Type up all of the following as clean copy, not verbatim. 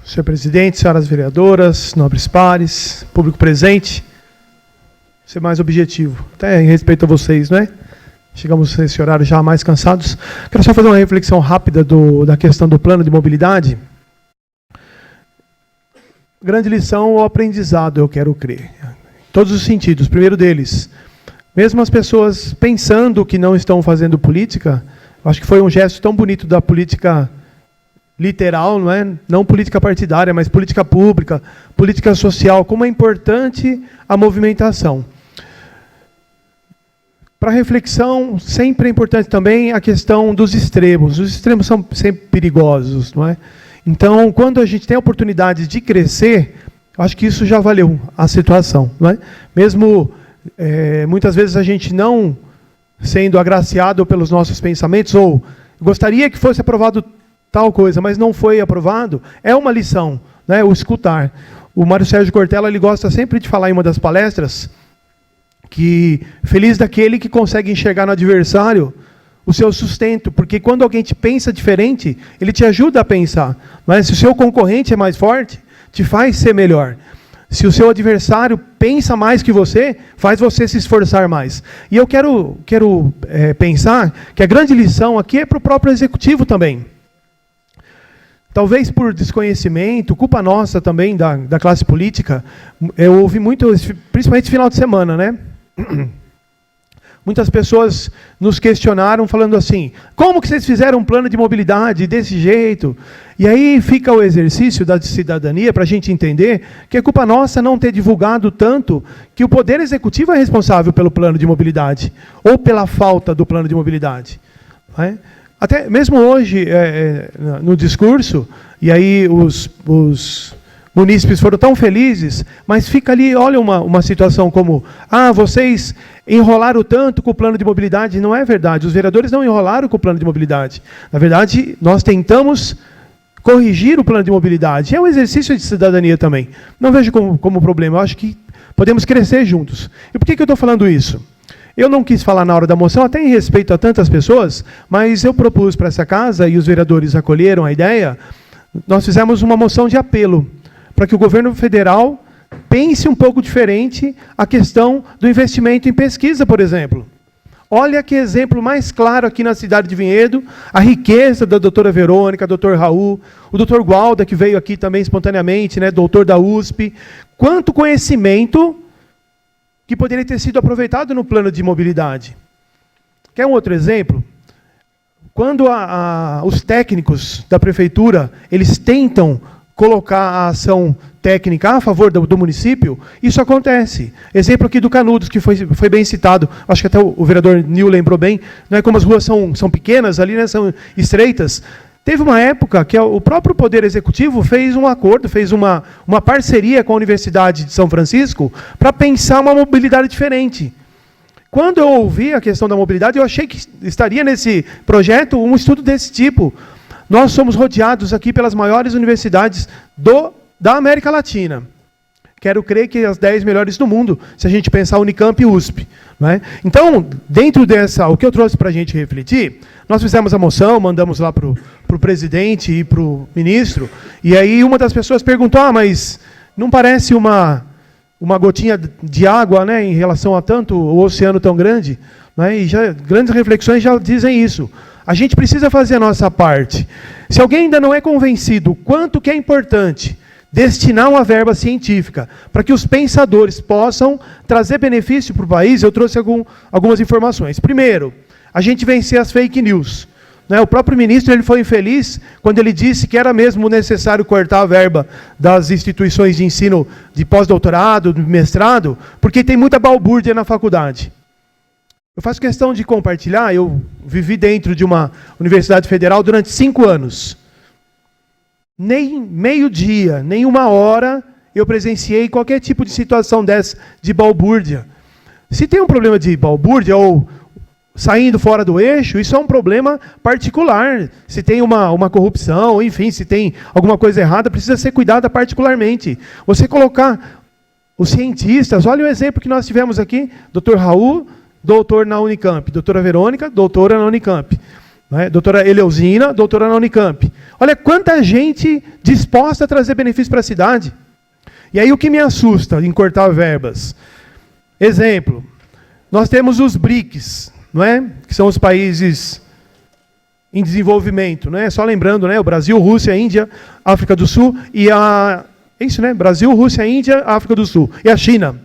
Senhor presidente, senhoras vereadoras, nobres pares, público presente, ser mais objetivo, até em respeito a vocês, não é? Chegamos nesse horário já mais cansados. Quero só fazer uma reflexão rápida da questão do plano de mobilidade. Grande lição ou aprendizado, eu quero crer. Em todos os sentidos. Primeiro deles, mesmo as pessoas pensando que não estão fazendo política, acho que foi um gesto tão bonito da política literal, não é? Não política partidária, mas política pública, política social, como é importante a movimentação. Para reflexão, sempre é importante também a questão dos extremos. Os extremos são sempre perigosos, não é? Então, quando a gente tem a oportunidade de crescer, acho que isso já valeu a situação, não é? Mesmo muitas vezes a gente não sendo agraciado pelos nossos pensamentos, ou gostaria que fosse aprovado tal coisa, mas não foi aprovado, é uma lição, né? O escutar. O Mário Sérgio Cortella, ele gosta sempre de falar em uma das palestras que feliz daquele que consegue enxergar no adversário o seu sustento, porque quando alguém te pensa diferente, ele te ajuda a pensar. Mas se o seu concorrente é mais forte, te faz ser melhor. Se o seu adversário pensa mais que você, faz você se esforçar mais. E eu quero pensar que a grande lição aqui é para o próprio executivo também. Talvez por desconhecimento, culpa nossa também da classe política, eu ouvi muito, principalmente no final de semana, né? Muitas pessoas nos questionaram falando assim, como que vocês fizeram um plano de mobilidade desse jeito? E aí fica o exercício da cidadania para a gente entender que é culpa nossa não ter divulgado tanto que o Poder Executivo é responsável pelo plano de mobilidade, ou pela falta do plano de mobilidade. Não é? Até mesmo hoje, no discurso, e aí os munícipes foram tão felizes, mas fica ali, olha uma situação como, vocês enrolaram tanto com o plano de mobilidade. Não é verdade, os vereadores não enrolaram com o plano de mobilidade. Na verdade, nós tentamos corrigir o plano de mobilidade. É um exercício de cidadania também. Não vejo como problema, eu acho que podemos crescer juntos. E por que eu estou falando isso? Eu não quis falar na hora da moção, até em respeito a tantas pessoas, mas eu propus para essa casa, e os vereadores acolheram a ideia, nós fizemos uma moção de apelo, para que o governo federal pense um pouco diferente a questão do investimento em pesquisa, por exemplo. Olha que exemplo mais claro aqui na cidade de Vinhedo, a riqueza da doutora Verônica, doutor Raul, o doutor Gualda, que veio aqui também espontaneamente, né, doutor da USP. Quanto conhecimento que poderia ter sido aproveitado no plano de mobilidade. Quer um outro exemplo? Quando os técnicos da prefeitura, eles tentam colocar a ação técnica a favor do município, isso acontece. Exemplo aqui do Canudos, que foi bem citado, acho que até o vereador Nil lembrou bem, não é como as ruas são pequenas ali, né, são estreitas. Teve uma época que o próprio Poder Executivo fez um acordo, fez uma parceria com a Universidade de São Francisco para pensar uma mobilidade diferente. Quando eu ouvi a questão da mobilidade, eu achei que estaria nesse projeto um estudo desse tipo. Nós somos rodeados aqui pelas maiores universidades da América Latina. Quero crer que as 10 melhores do mundo, se a gente pensar Unicamp e USP. Não é? Então, dentro o que eu trouxe para a gente refletir, nós fizemos a moção, mandamos lá para o presidente e para o ministro, e aí uma das pessoas perguntou, mas não parece uma gotinha de água, né, em relação a tanto o oceano tão grande? Não é? E grandes reflexões já dizem isso. A gente precisa fazer a nossa parte. Se alguém ainda não é convencido quanto que é importante destinar uma verba científica para que os pensadores possam trazer benefício para o país, eu trouxe algumas informações. Primeiro, a gente vencer as fake news. Né? O próprio ministro ele foi infeliz quando ele disse que era mesmo necessário cortar a verba das instituições de ensino de pós-doutorado, de mestrado, porque tem muita balbúrdia na faculdade. Eu faço questão de compartilhar, eu vivi dentro de uma universidade federal durante 5 anos. Nem meio-dia, nem 1 hora, eu presenciei qualquer tipo de situação dessa de balbúrdia. Se tem um problema de balbúrdia ou saindo fora do eixo, isso é um problema particular. Se tem uma corrupção, enfim, se tem alguma coisa errada, precisa ser cuidada particularmente. Você colocar os cientistas, olha o exemplo que nós tivemos aqui, doutor Raul, doutor na Unicamp, doutora Verônica, doutora na Unicamp. né? Doutora Eleusina, doutora na Unicamp. Olha quanta gente disposta a trazer benefício para a cidade. E aí o que me assusta em cortar verbas? Exemplo, nós temos os BRICS, não é? Que são os países em desenvolvimento, né? Só lembrando, né? O Brasil, Rússia, Índia, África do Sul e a... É isso, né? Brasil, Rússia, Índia, África do Sul e a China.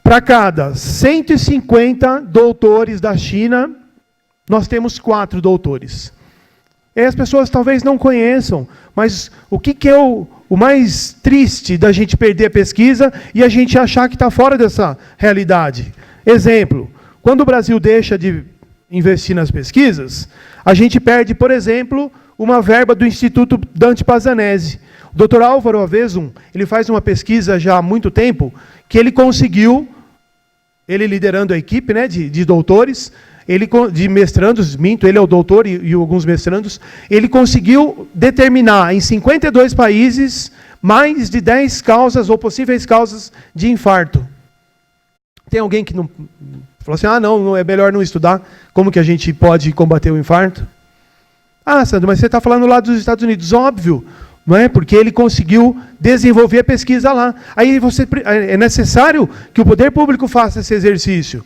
Para cada 150 doutores da China, nós temos 4 doutores. E as pessoas talvez não conheçam, mas o que é o mais triste da gente perder a pesquisa e a gente achar que está fora dessa realidade? Exemplo, quando o Brasil deixa de investir nas pesquisas, a gente perde, por exemplo, uma verba do Instituto Dante Pazanese. O Dr. Álvaro Avezum, ele faz uma pesquisa já há muito tempo, que ele conseguiu, ele liderando a equipe, né, de doutores, de mestrandos, ele é o doutor e alguns mestrandos, ele conseguiu determinar em 52 países mais de 10 causas ou possíveis causas de infarto. Tem alguém que não falou assim, não, é melhor não estudar, como que a gente pode combater o infarto? Sandro, mas você está falando lá dos Estados Unidos, óbvio, não é? Porque ele conseguiu desenvolver a pesquisa lá. Aí é necessário que o poder público faça esse exercício.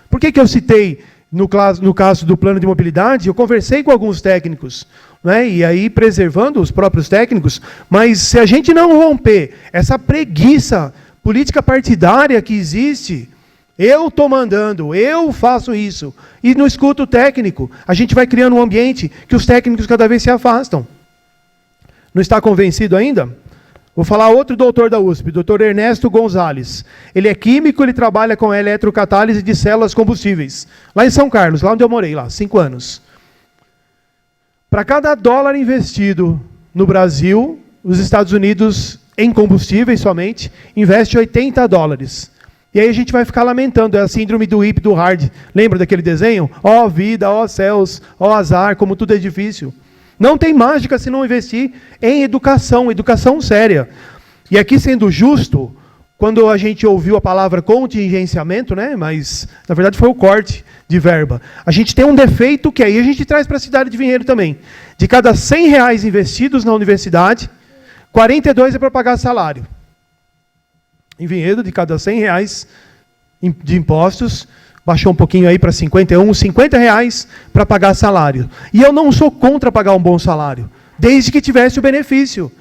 Por que eu citei, no caso do plano de mobilidade, eu conversei com alguns técnicos, né? E aí preservando os próprios técnicos, mas se a gente não romper essa preguiça política partidária que existe, eu estou mandando, eu faço isso, e não escuto o técnico, a gente vai criando um ambiente que os técnicos cada vez se afastam. Não está convencido ainda? Vou falar outro doutor da USP, doutor Ernesto Gonzalez. Ele é químico, ele trabalha com a eletrocatálise de células combustíveis. Lá em São Carlos, lá onde eu morei, lá, 5 anos. Para cada dólar investido no Brasil, os Estados Unidos, em combustíveis somente, investe $80. E aí a gente vai ficar lamentando, é a síndrome do hip do hard. Lembra daquele desenho? Ó vida, ó céus, ó azar, como tudo é difícil. Não tem mágica se não investir em educação séria. E aqui, sendo justo, quando a gente ouviu a palavra contingenciamento, né, mas na verdade foi o corte de verba, a gente tem um defeito que aí a gente traz para a cidade de Vinhedo também. De cada R$100 investidos na universidade, 42 é para pagar salário. Em Vinhedo, de cada R$100 de impostos, baixou um pouquinho aí para 51, R$50 para pagar salário. E eu não sou contra pagar um bom salário, desde que tivesse o benefício.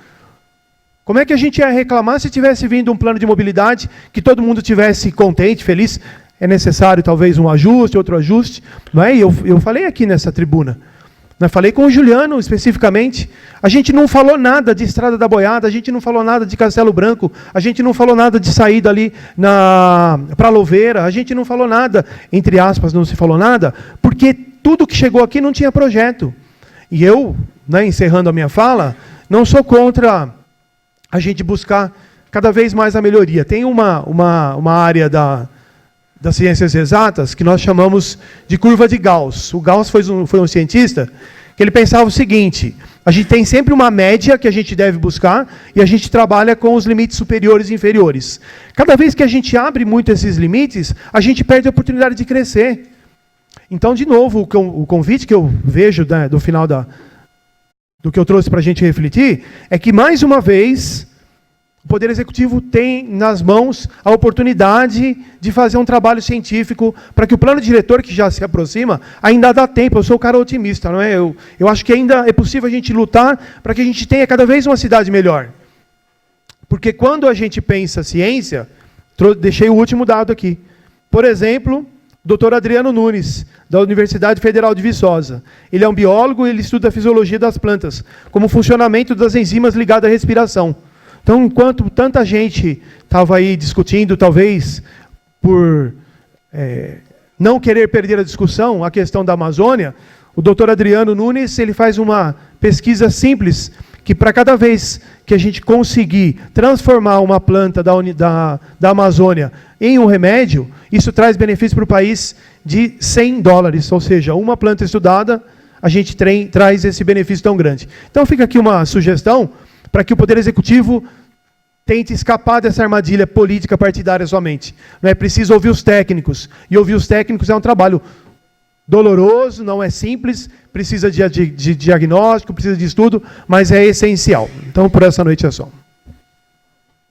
Como é que a gente ia reclamar se tivesse vindo um plano de mobilidade, que todo mundo tivesse contente, feliz? É necessário talvez um ajuste, outro ajuste. Não é? Eu falei aqui nessa tribuna. Eu falei com o Juliano especificamente. A gente não falou nada de Estrada da Boiada, a gente não falou nada de Castelo Branco, a gente não falou nada de saída ali para Louveira, a gente não falou nada, entre aspas, não se falou nada, porque tudo que chegou aqui não tinha projeto. E eu, né, encerrando a minha fala, não sou contra a gente buscar cada vez mais a melhoria. Tem uma área das ciências exatas que nós chamamos de curva de Gauss. O Gauss foi um cientista que ele pensava o seguinte: a gente tem sempre uma média que a gente deve buscar e a gente trabalha com os limites superiores e inferiores. Cada vez que a gente abre muito esses limites, a gente perde a oportunidade de crescer. Então, de novo, o convite que eu vejo, né, do final do que eu trouxe para a gente refletir é que, mais uma vez, o Poder Executivo tem nas mãos a oportunidade de fazer um trabalho científico para que o plano diretor, que já se aproxima, ainda dá tempo. Eu sou um cara otimista, não é? Eu acho que ainda é possível a gente lutar para que a gente tenha cada vez uma cidade melhor. Porque quando a gente pensa ciência, deixei o último dado aqui. Por exemplo, o Dr. Adriano Nunes, da Universidade Federal de Viçosa. Ele é um biólogo e ele estuda a fisiologia das plantas, como o funcionamento das enzimas ligadas à respiração. Então, enquanto tanta gente estava aí discutindo, talvez por não querer perder a discussão, a questão da Amazônia, o doutor Adriano Nunes ele faz uma pesquisa simples, que para cada vez que a gente conseguir transformar uma planta da Amazônia em um remédio, isso traz benefício para o país de $100. Ou seja, uma planta estudada, a gente traz esse benefício tão grande. Então, fica aqui uma sugestão para que o Poder Executivo tente escapar dessa armadilha política partidária somente. Não é preciso ouvir os técnicos. E ouvir os técnicos é um trabalho doloroso, não é simples, precisa de diagnóstico, precisa de estudo, mas é essencial. Então, por essa noite é só.